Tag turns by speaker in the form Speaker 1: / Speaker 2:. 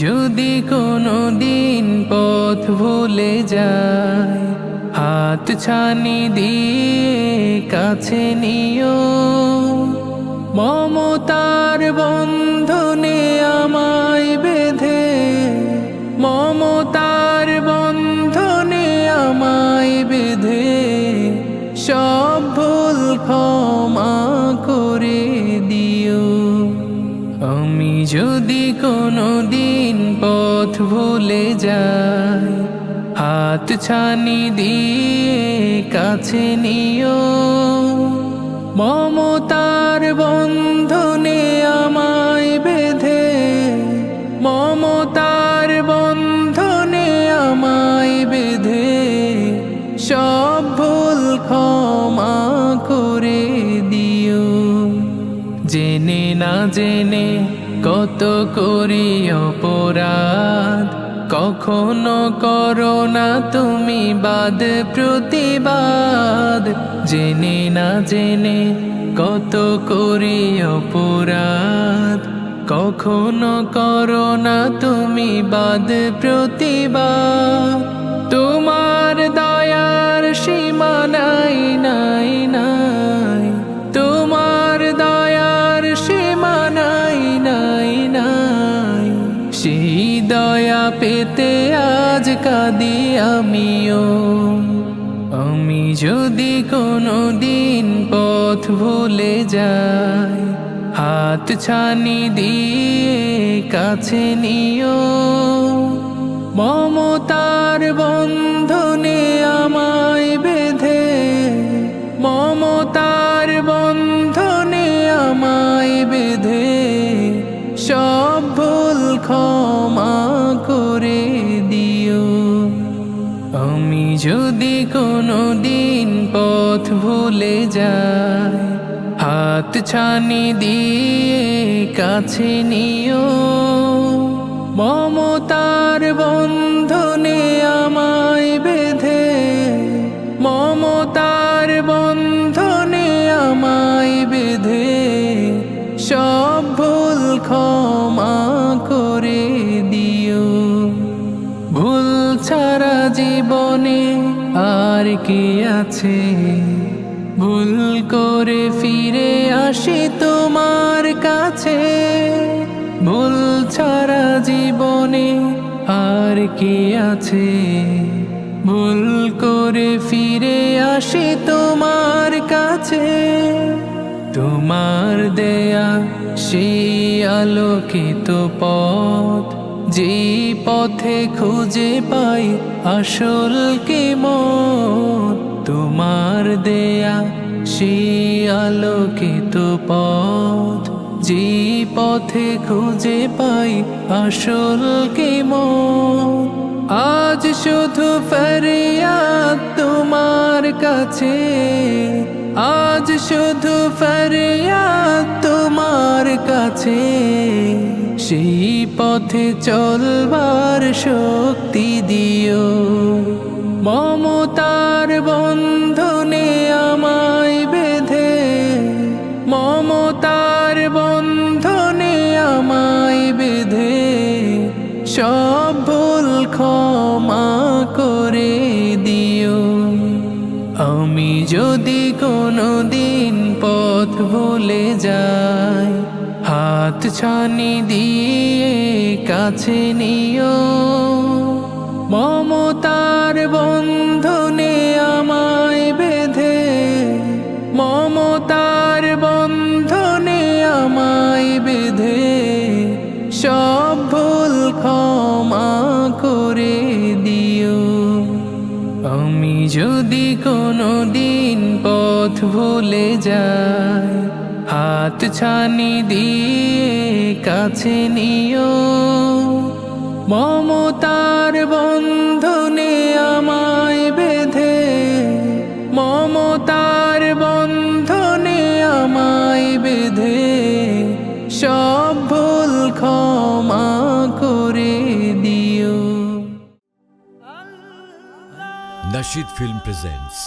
Speaker 1: যদি কোনো দিন পথ ভুলে যাই, হাত ছানি দিয়ে কাছে নিও। মমতার বন্ধনে আমায় বেঁধে, মমতার বন্ধনে আমায় বেঁধে সব ভুল ক্ষমা করে দিও। আমি যদি কোনো দিন পথ ভুলে যাই, হাত ছানি দিয়ে কাছে নিও। মমতার বন্ধনে আমায় বেঁধে, মমতার বন্ধনে আমায় বেঁধে সব ভুল ক্ষমা করে দিও। জেনে না জেনে কত করি অপরাধ, কখনো করো না তুমি বাদ প্রতিবাদ। জেনে না জেনে কত করি অপরাধ, কখনো করো না তুমি বাদ প্রতিবাদ। তোমার দয়ার সীমা নাই নাই নাই, তোমার দয়ার সীমা নাই নাই নাই। সেই দয়া পেতে আজ কাঁদি আমিও। আমি যদি কোনো দিন পথ ভুলে যাই, হাত ছানি দিয়ে কাছে নিও। মমতার বন্ধনে আমায় বেঁধে, মমতার বন্ধনে আমায় বেঁধে সব ভুল ক্ষমা করে দিও। আমি যদি কোনো দিন পথ ভুলে যাই, হাত ছানি দিয়ে কাছে নিও। মমতার বন্ধনে আমায় বেঁধে, মমতার বন্ধনে আমায় বেঁধে সব ভুল ক্ষমা করে দিও। ভুল ছাড়া জীবনে আর কি আছে, ভুল করে ফিরে আসি তোমার কাছে। ভুল ছাড়া জীবনে আর কি আছে, ভুল করে ফিরে আসি তোমার কাছে। তোমার দেয়া সেই আলোকিত পথ, যে পথে খুঁজে পাই আসল কি মত। তোমার দেয়া সেই আলোকিত পথ, যে পথে খুঁজে পাই আসল কি মত। আজ শুধু ফরিয়াদ তোমার কাছে, আজ শুধু ফরিয়াদ তোমার কাছে। সেই পথে চলবার শক্তি দিও। মমতার বন্ধনে আমায় বেঁধে, মমতার বন্ধনে আমায় বেঁধে সব ভুল ক্ষমা করে দিও। আমি যদি কোনো দিন পথ ভুলে যাই, হাত ছানি দিয়ে কাছে নিও। মমতার বন্ধনে আমায় বেঁধে, মমতার বন্ধনে আমায় বেঁধে সব ভুল ক্ষমা করে দিও। আমি যদি কোনো দিন পথ ভুলে যাই, হাত ছানি দিয়ে কাছে নিও। মমতার বন্ধনে আমায় বেঁধে, মমতার বন্ধনে আমায় বেঁধে সব ভুল ক্ষমা করে দিও।
Speaker 2: Nasheed Film presents